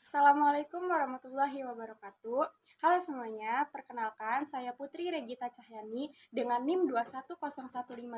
Assalamualaikum warahmatullahi wabarakatuh. Halo semuanya, perkenalkan saya Putri Regita Cahyani dengan NIM 210152,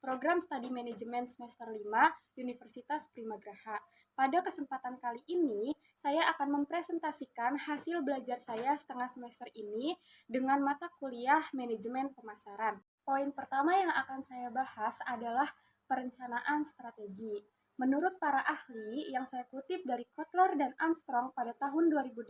Program Studi Manajemen Semester 5, Universitas Primagraha. Pada kesempatan kali ini, saya akan mempresentasikan hasil belajar saya setengah semester ini dengan mata kuliah Manajemen Pemasaran. Poin pertama yang akan saya bahas adalah perencanaan strategi. Menurut para ahli yang saya kutip dari Kotler dan Armstrong pada tahun 2008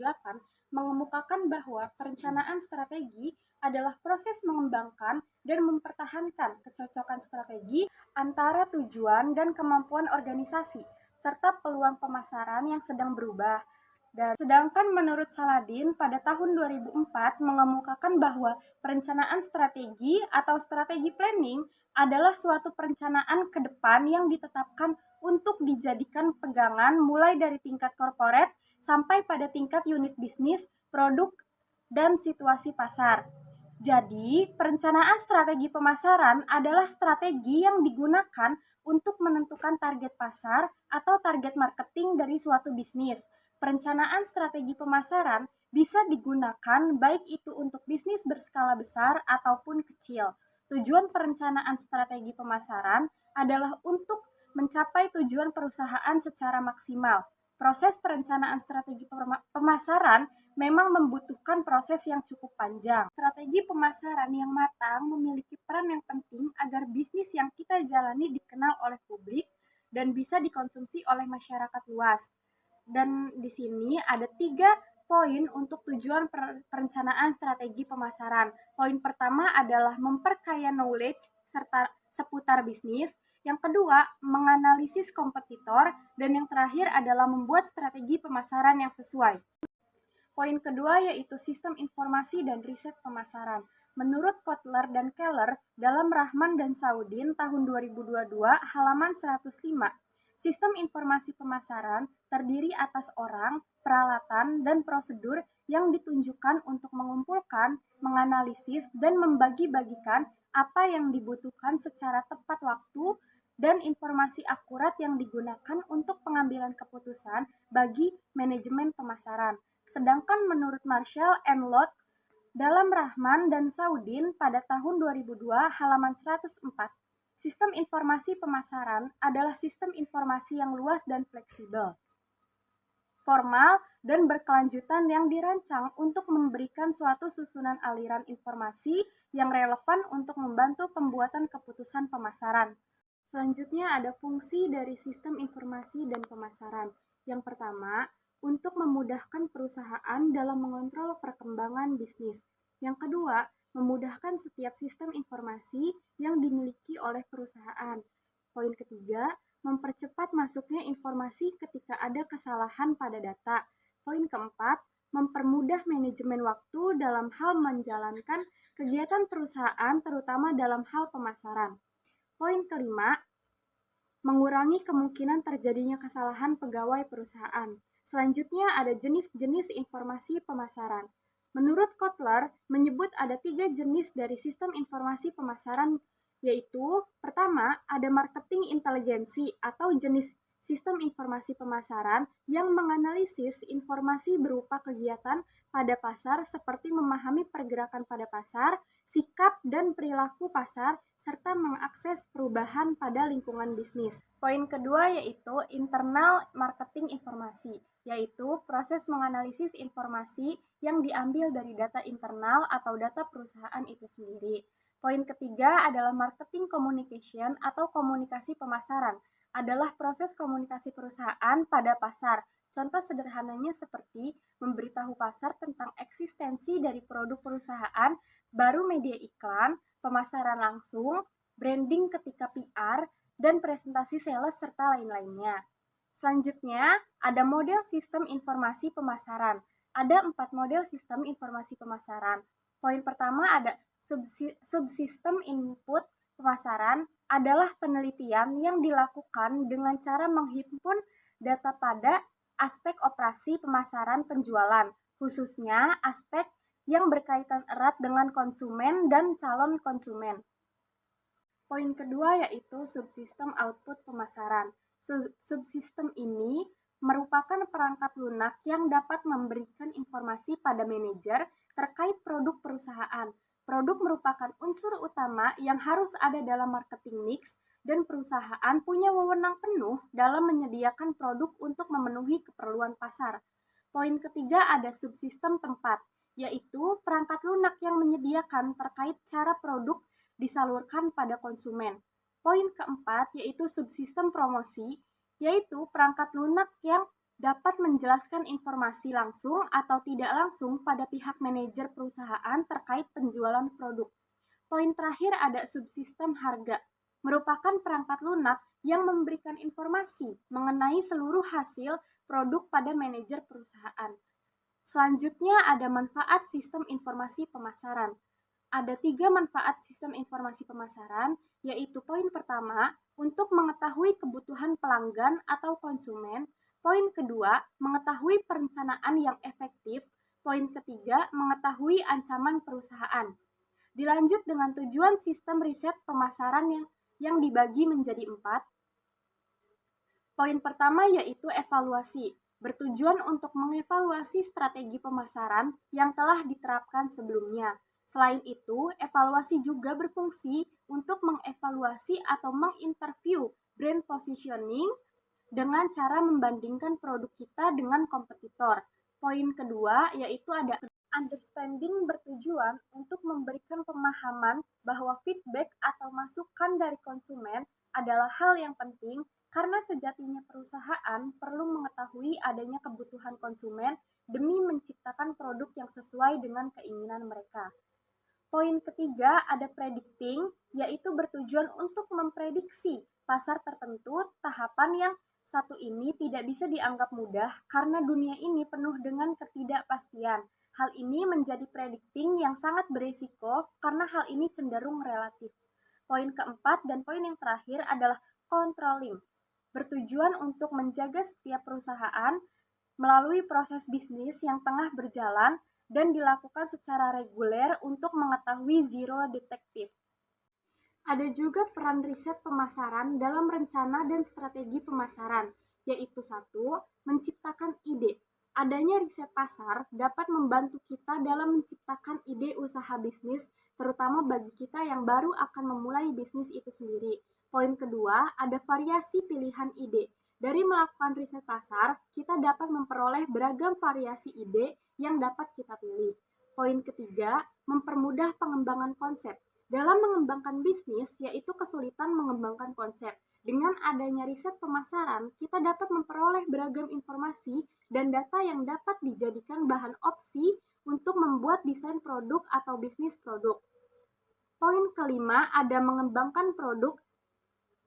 mengemukakan bahwa perencanaan strategi adalah proses mengembangkan dan mempertahankan kecocokan strategi antara tujuan dan kemampuan organisasi serta peluang pemasaran yang sedang berubah. Dan sedangkan menurut Saladin pada tahun 2004 mengemukakan bahwa perencanaan strategi atau strategi planning adalah suatu perencanaan ke depan yang ditetapkan untuk dijadikan pegangan mulai dari tingkat korporat sampai pada tingkat unit bisnis, produk, dan situasi pasar. Jadi, perencanaan strategi pemasaran adalah strategi yang digunakan untuk menentukan target pasar atau target marketing dari suatu bisnis. Perencanaan strategi pemasaran bisa digunakan baik itu untuk bisnis berskala besar ataupun kecil. Tujuan perencanaan strategi pemasaran adalah untuk mencapai tujuan perusahaan secara maksimal. Proses perencanaan strategi pemasaran memang membutuhkan proses yang cukup panjang. Strategi pemasaran yang matang memiliki peran yang penting agar bisnis yang kita jalani dikenal oleh publik dan bisa dikonsumsi oleh masyarakat luas. Dan di sini ada 3 poin untuk tujuan perencanaan strategi pemasaran. Poin pertama adalah memperkaya knowledge serta seputar bisnis. Yang kedua, menganalisis kompetitor. Dan yang terakhir adalah membuat strategi pemasaran yang sesuai. Poin kedua yaitu sistem informasi dan riset pemasaran. Menurut Kotler dan Keller dalam Rahman dan Saudin tahun 2022 halaman 105, sistem informasi pemasaran terdiri atas orang, peralatan, dan prosedur yang ditunjukkan untuk mengumpulkan, menganalisis, dan membagi-bagikan apa yang dibutuhkan secara tepat waktu dan informasi akurat yang digunakan untuk pengambilan keputusan bagi manajemen pemasaran. Sedangkan menurut Marshall and Lott dalam Rahman dan Saudin pada tahun 2002 halaman 104, sistem informasi pemasaran adalah sistem informasi yang luas dan fleksibel, formal, dan berkelanjutan yang dirancang untuk memberikan suatu susunan aliran informasi yang relevan untuk membantu pembuatan keputusan pemasaran. Selanjutnya ada fungsi dari sistem informasi dan pemasaran. Yang pertama, untuk memudahkan perusahaan dalam mengontrol perkembangan bisnis. Yang kedua, memudahkan setiap sistem informasi yang dimiliki oleh perusahaan. Poin ketiga, mempercepat masuknya informasi ketika ada kesalahan pada data. Poin keempat, mempermudah manajemen waktu dalam hal menjalankan kegiatan perusahaan terutama dalam hal pemasaran. Poin kelima, mengurangi kemungkinan terjadinya kesalahan pegawai perusahaan. Selanjutnya ada jenis-jenis informasi pemasaran. Menurut Kotler, menyebut ada 3 jenis dari sistem informasi pemasaran, yaitu pertama, ada marketing inteligensi atau jenis sistem informasi pemasaran yang menganalisis informasi berupa kegiatan pada pasar seperti memahami pergerakan pada pasar, sikap dan perilaku pasar, serta mengakses perubahan pada lingkungan bisnis. Poin kedua yaitu internal marketing informasi, yaitu proses menganalisis informasi yang diambil dari data internal atau data perusahaan itu sendiri. Poin ketiga adalah marketing communication atau komunikasi pemasaran, adalah proses komunikasi perusahaan pada pasar. Contoh sederhananya seperti memberitahu pasar tentang eksistensi dari produk perusahaan, baru media iklan, pemasaran langsung, branding ketika PR, dan presentasi sales serta lain-lainnya. Selanjutnya, ada model sistem informasi pemasaran. Ada 4 model sistem informasi pemasaran. Poin pertama ada subsistem input pemasaran adalah penelitian yang dilakukan dengan cara menghimpun data pada aspek operasi pemasaran penjualan, khususnya aspek yang berkaitan erat dengan konsumen dan calon konsumen. Poin kedua yaitu subsistem output pemasaran. Subsistem ini merupakan perangkat lunak yang dapat memberikan informasi pada manajer terkait produk perusahaan. Produk merupakan unsur utama yang harus ada dalam marketing mix dan perusahaan punya wewenang penuh dalam menyediakan produk untuk memenuhi keperluan pasar. Poin ketiga ada subsistem tempat, yaitu perangkat lunak yang menyediakan terkait cara produk disalurkan pada konsumen. Poin keempat yaitu subsistem promosi, yaitu perangkat lunak yang dapat menjelaskan informasi langsung atau tidak langsung pada pihak manajer perusahaan terkait penjualan produk. Poin terakhir ada subsistem harga, merupakan perangkat lunak yang memberikan informasi mengenai seluruh hasil produk pada manajer perusahaan. Selanjutnya ada manfaat sistem informasi pemasaran. Ada 3 manfaat sistem informasi pemasaran, yaitu poin pertama, untuk mengetahui kebutuhan pelanggan atau konsumen. Poin kedua, mengetahui perencanaan yang efektif. Poin ketiga, mengetahui ancaman perusahaan. Dilanjut dengan tujuan sistem riset pemasaran yang dibagi menjadi 4. Poin pertama yaitu evaluasi, bertujuan untuk mengevaluasi strategi pemasaran yang telah diterapkan sebelumnya. Selain itu, evaluasi juga berfungsi untuk mengevaluasi atau menginterview brand positioning dengan cara membandingkan produk kita dengan kompetitor. Poin kedua yaitu ada understanding, bertujuan untuk memberikan pemahaman bahwa feedback atau masukan dari konsumen adalah hal yang penting karena sejatinya perusahaan perlu mengetahui adanya kebutuhan konsumen demi menciptakan produk yang sesuai dengan keinginan mereka. Poin ketiga ada predicting, yaitu bertujuan untuk memprediksi pasar tertentu. Tahapan yang satu ini tidak bisa dianggap mudah karena dunia ini penuh dengan ketidakpastian. Hal ini menjadi predicting yang sangat berisiko karena hal ini cenderung relatif. Poin keempat dan poin yang terakhir adalah controlling, bertujuan untuk menjaga setiap perusahaan melalui proses bisnis yang tengah berjalan dan dilakukan secara reguler untuk mengetahui zero detective. Ada juga peran riset pemasaran dalam rencana dan strategi pemasaran, yaitu 1. Menciptakan ide. Adanya riset pasar dapat membantu kita dalam menciptakan ide usaha bisnis, terutama bagi kita yang baru akan memulai bisnis itu sendiri. Poin kedua, ada variasi pilihan ide. Dari melakukan riset pasar, kita dapat memperoleh beragam variasi ide yang dapat kita pilih. Poin ketiga, mempermudah pengembangan konsep. Dalam mengembangkan bisnis, yaitu kesulitan mengembangkan konsep. Dengan adanya riset pemasaran, kita dapat memperoleh beragam informasi dan data yang dapat dijadikan bahan opsi untuk membuat desain produk atau bisnis produk. Poin kelima, ada mengembangkan produk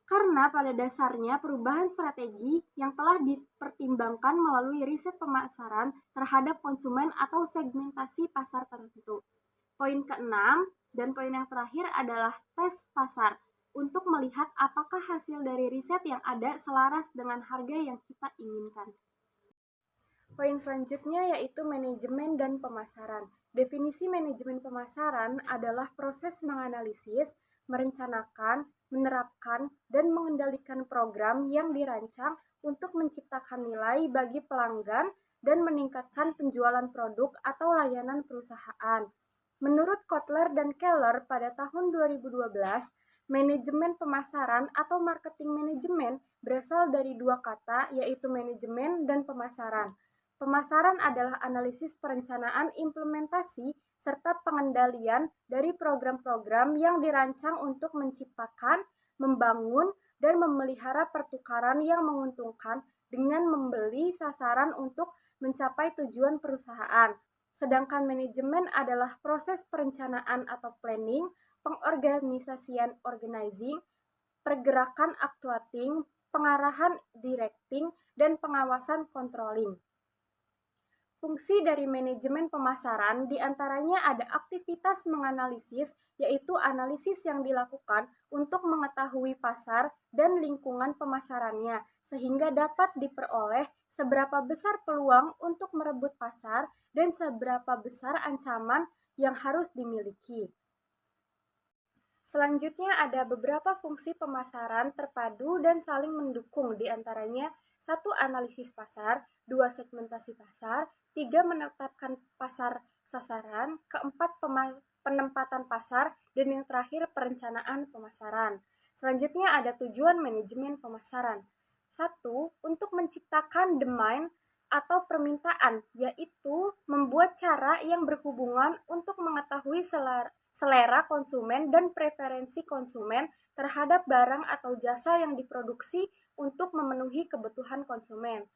karena pada dasarnya perubahan strategi yang telah dipertimbangkan melalui riset pemasaran terhadap konsumen atau segmentasi pasar tertentu. Poin keenam dan poin yang terakhir adalah tes pasar untuk melihat apakah hasil dari riset yang ada selaras dengan harga yang kita inginkan. Poin selanjutnya yaitu manajemen dan pemasaran. Definisi manajemen pemasaran adalah proses menganalisis, merencanakan, menerapkan, dan mengendalikan program yang dirancang untuk menciptakan nilai bagi pelanggan dan meningkatkan penjualan produk atau layanan perusahaan. Menurut Kotler dan Keller pada tahun 2012, manajemen pemasaran atau marketing manajemen berasal dari 2 kata, yaitu manajemen dan pemasaran. Pemasaran adalah analisis perencanaan implementasi serta pengendalian dari program-program yang dirancang untuk menciptakan, membangun, dan memelihara pertukaran yang menguntungkan dengan membeli sasaran untuk mencapai tujuan perusahaan. Sedangkan manajemen adalah proses perencanaan atau planning, pengorganisasian organizing, pergerakan actuating, pengarahan directing, dan pengawasan controlling. Fungsi dari manajemen pemasaran diantaranya ada aktivitas menganalisis, yaitu analisis yang dilakukan untuk mengetahui pasar dan lingkungan pemasarannya, sehingga dapat diperoleh seberapa besar peluang untuk merebut pasar dan seberapa besar ancaman yang harus dimiliki. Selanjutnya ada beberapa fungsi pemasaran terpadu dan saling mendukung, diantaranya 1. Analisis pasar, 2. Segmentasi pasar, 3. Menetapkan pasar sasaran, keempat penempatan pasar, dan yang terakhir perencanaan pemasaran. Selanjutnya ada tujuan manajemen pemasaran. 1. Untuk menciptakan demand atau permintaan, yaitu membuat cara yang berhubungan untuk mengetahui selera konsumen dan preferensi konsumen terhadap barang atau jasa yang diproduksi untuk memenuhi kebutuhan konsumen.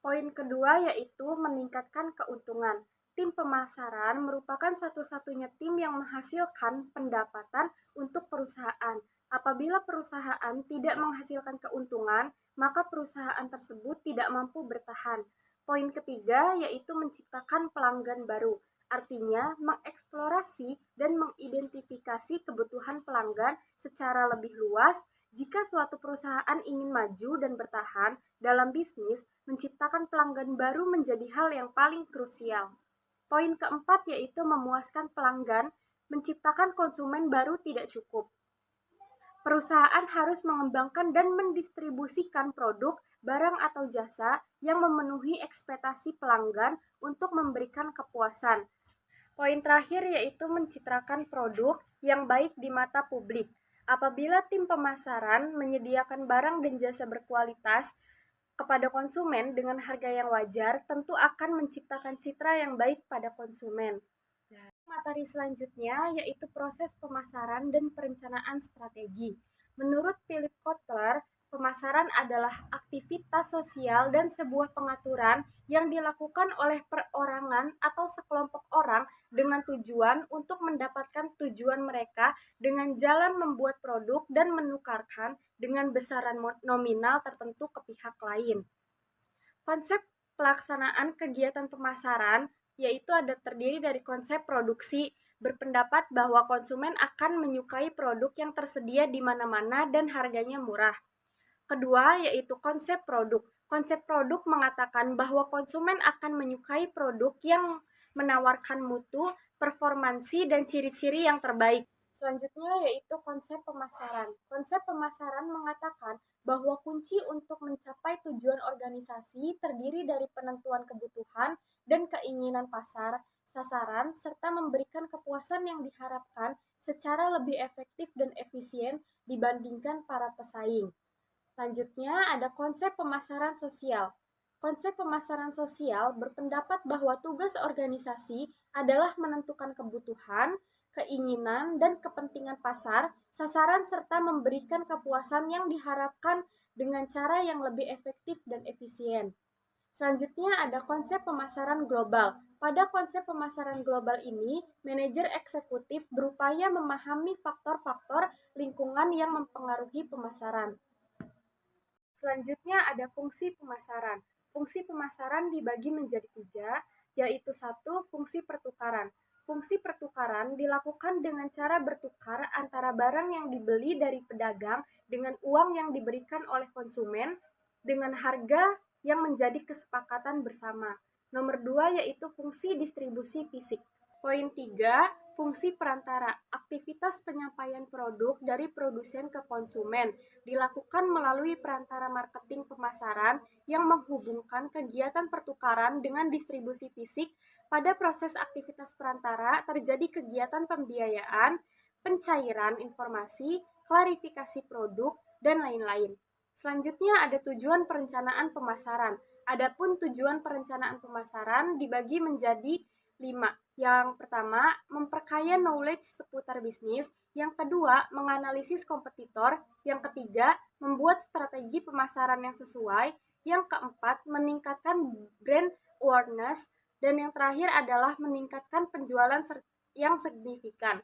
Poin kedua yaitu meningkatkan keuntungan. Tim pemasaran merupakan satu-satunya tim yang menghasilkan pendapatan untuk perusahaan. Apabila perusahaan tidak menghasilkan keuntungan, maka perusahaan tersebut tidak mampu bertahan. Poin ketiga yaitu menciptakan pelanggan baru. Artinya, mengeksplorasi dan mengidentifikasi kebutuhan pelanggan secara lebih luas. Jika suatu perusahaan ingin maju dan bertahan dalam bisnis, menciptakan pelanggan baru menjadi hal yang paling krusial. Poin keempat yaitu memuaskan pelanggan, menciptakan konsumen baru tidak cukup. Perusahaan harus mengembangkan dan mendistribusikan produk, barang atau jasa yang memenuhi ekspektasi pelanggan untuk memberikan kepuasan. Poin terakhir yaitu mencitrakan produk yang baik di mata publik. Apabila tim pemasaran menyediakan barang dan jasa berkualitas kepada konsumen dengan harga yang wajar, tentu akan menciptakan citra yang baik pada konsumen. Materi selanjutnya yaitu proses pemasaran dan perencanaan strategi. Menurut Philip Kotler, pemasaran adalah aktivitas sosial dan sebuah pengaturan yang dilakukan oleh perorangan atau sekelompok orang dengan tujuan untuk mendapatkan tujuan mereka dengan jalan membuat produk dan menukarkan dengan besaran nominal tertentu ke pihak lain. Konsep pelaksanaan kegiatan pemasaran yaitu terdiri dari konsep produksi, berpendapat bahwa konsumen akan menyukai produk yang tersedia di mana-mana dan harganya murah. Kedua, yaitu konsep produk. Konsep produk mengatakan bahwa konsumen akan menyukai produk yang menawarkan mutu, performansi, dan ciri-ciri yang terbaik. Selanjutnya yaitu konsep pemasaran. Konsep pemasaran mengatakan bahwa kunci untuk mencapai tujuan organisasi terdiri dari penentuan kebutuhan dan keinginan pasar, sasaran, serta memberikan kepuasan yang diharapkan secara lebih efektif dan efisien dibandingkan para pesaing. Selanjutnya ada konsep pemasaran sosial. Konsep pemasaran sosial berpendapat bahwa tugas organisasi adalah menentukan kebutuhan, keinginan, dan kepentingan pasar, sasaran, serta memberikan kepuasan yang diharapkan dengan cara yang lebih efektif dan efisien. Selanjutnya ada konsep pemasaran global. Pada konsep pemasaran global ini, manajer eksekutif berupaya memahami faktor-faktor lingkungan yang mempengaruhi pemasaran. Selanjutnya ada fungsi pemasaran. Fungsi pemasaran dibagi menjadi 3, yaitu 1. Fungsi pertukaran. Fungsi pertukaran dilakukan dengan cara bertukar antara barang yang dibeli dari pedagang dengan uang yang diberikan oleh konsumen dengan harga yang menjadi kesepakatan bersama. Nomor 2 yaitu fungsi distribusi fisik. Poin 3, fungsi perantara. Aktivitas penyampaian produk dari produsen ke konsumen dilakukan melalui perantara marketing pemasaran yang menghubungkan kegiatan pertukaran dengan distribusi fisik. Pada proses aktivitas perantara terjadi kegiatan pembiayaan, pencairan informasi, klarifikasi produk, dan lain-lain. Selanjutnya ada tujuan perencanaan pemasaran. Adapun tujuan perencanaan pemasaran dibagi menjadi 5. Yang pertama, memperkaya knowledge seputar bisnis. Yang kedua, menganalisis kompetitor. Yang ketiga, membuat strategi pemasaran yang sesuai. Yang keempat, meningkatkan brand awareness. Dan yang terakhir adalah meningkatkan penjualan yang signifikan.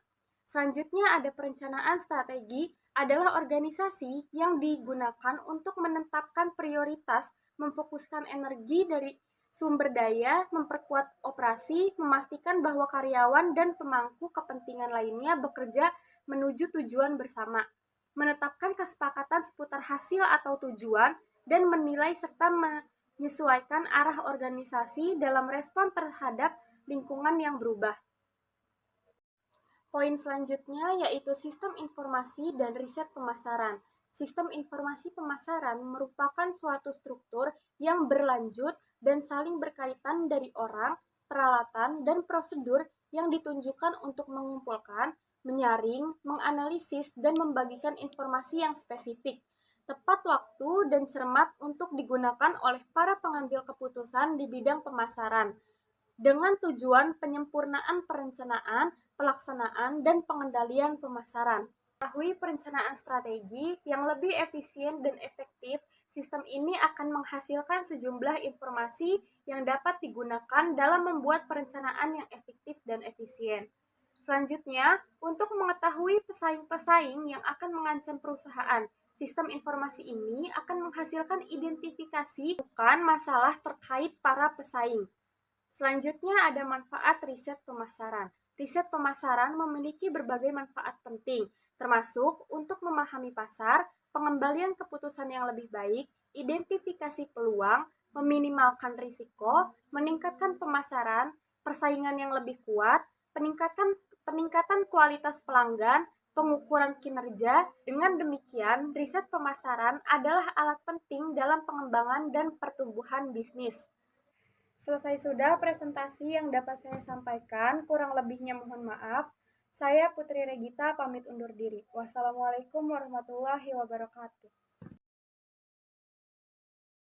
Selanjutnya ada perencanaan strategi adalah organisasi yang digunakan untuk menetapkan prioritas, memfokuskan energi dari sumber daya, memperkuat operasi, memastikan bahwa karyawan dan pemangku kepentingan lainnya bekerja menuju tujuan bersama, menetapkan kesepakatan seputar hasil atau tujuan, dan menilai serta menyesuaikan arah organisasi dalam respon terhadap lingkungan yang berubah. Poin selanjutnya yaitu sistem informasi dan riset pemasaran. Sistem informasi pemasaran merupakan suatu struktur yang berlanjut dan saling berkaitan dari orang, peralatan, dan prosedur yang ditunjukkan untuk mengumpulkan, menyaring, menganalisis, dan membagikan informasi yang spesifik, tepat waktu, dan cermat untuk digunakan oleh para pengambil keputusan di bidang pemasaran dengan tujuan penyempurnaan perencanaan, pelaksanaan, dan pengendalian pemasaran. Mengetahui perencanaan strategi yang lebih efisien dan efektif, sistem ini akan menghasilkan sejumlah informasi yang dapat digunakan dalam membuat perencanaan yang efektif dan efisien. Selanjutnya, untuk mengetahui pesaing-pesaing yang akan mengancam perusahaan, sistem informasi ini akan menghasilkan identifikasi bukan masalah terkait para pesaing. Selanjutnya ada manfaat riset pemasaran. Riset pemasaran memiliki berbagai manfaat penting, termasuk untuk memahami pasar, pengembalian keputusan yang lebih baik, identifikasi peluang, meminimalkan risiko, meningkatkan pemasaran, persaingan yang lebih kuat, peningkatan kualitas pelanggan, pengukuran kinerja. Dengan demikian, riset pemasaran adalah alat penting dalam pengembangan dan pertumbuhan bisnis. Selesai sudah presentasi yang dapat saya sampaikan, kurang lebihnya mohon maaf. Saya Putri Regita pamit undur diri. Wassalamualaikum warahmatullahi wabarakatuh.